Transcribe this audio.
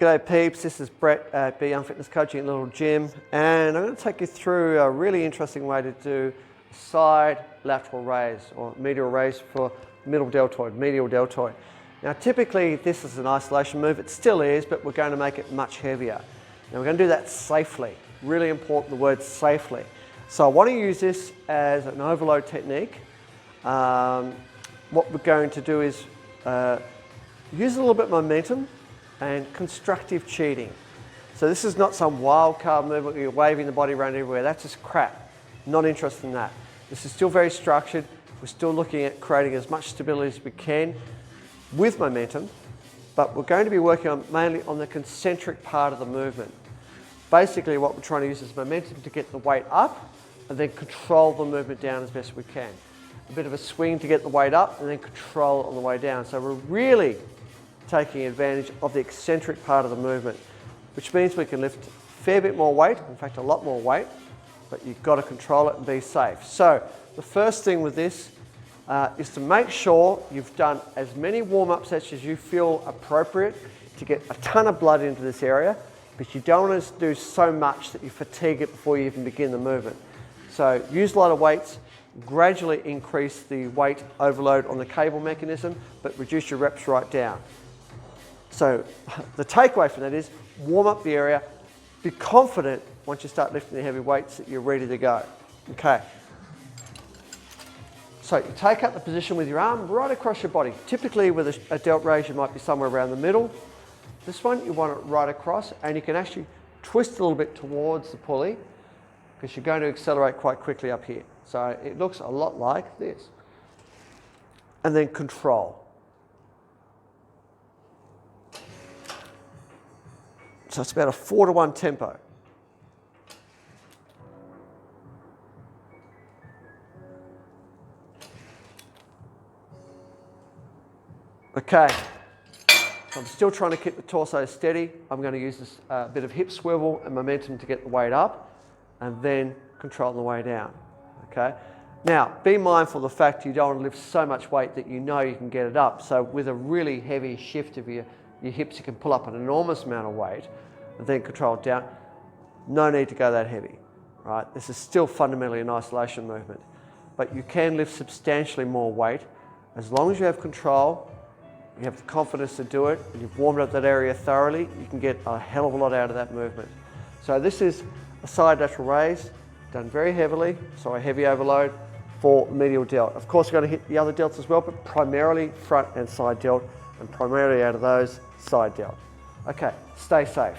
G'day peeps, this is Brett at Be Young Fitness Coaching at Little Gym, and I'm going to take you through a really interesting way to do a side lateral raise or medial raise for medial deltoid. Now typically this is an isolation move, it still is, but we're going to make it much heavier. Now we're going to do that safely, really important the word safely. So I want to use this as an overload technique. What we're going to do is use a little bit of momentum and constructive cheating. So this is not some wild card movement where you're waving the body around everywhere. That's just crap. Not interested in that. This is still very structured. We're still looking at creating as much stability as we can with momentum, but we're going to be working mainly on the concentric part of the movement. Basically what we're trying to use is momentum to get the weight up and then control the movement down as best we can. A bit of a swing to get the weight up and then control it on the way down. So we're really taking advantage of the eccentric part of the movement, which means we can lift a fair bit more weight, in fact a lot more weight, but you've got to control it and be safe. So the first thing with this is to make sure you've done as many warm-up sets as you feel appropriate to get a ton of blood into this area, but you don't want to do so much that you fatigue it before you even begin the movement. So use a lot of weights, gradually increase the weight overload on the cable mechanism, but reduce your reps right down. So the takeaway from that is warm up the area, be confident once you start lifting the heavy weights that you're ready to go. Okay. So you take up the position with your arm right across your body. Typically with a delt raise you might be somewhere around the middle. This one you want it right across, and you can actually twist a little bit towards the pulley because you're going to accelerate quite quickly up here. So it looks a lot like this. And then control. So it's about a 4-to-1 tempo. Okay, so I'm still trying to keep the torso steady. I'm going to use this bit of hip swivel and momentum to get the weight up and then control the way down. Okay. Now, be mindful of the fact you don't want to lift so much weight that you know you can get it up. So with a really heavy shift of your hips, you can pull up an enormous amount of weight and then control it down. No need to go that heavy, right? This is still fundamentally an isolation movement, but you can lift substantially more weight as long as you have control, you have the confidence to do it, and you've warmed up that area thoroughly, you can get a hell of a lot out of that movement. So this is a side lateral raise, done very heavily, so a heavy overload for medial delt. Of course, we're going to hit the other delts as well, but primarily front and side delt, and primarily out of those, side delt. Okay, stay safe.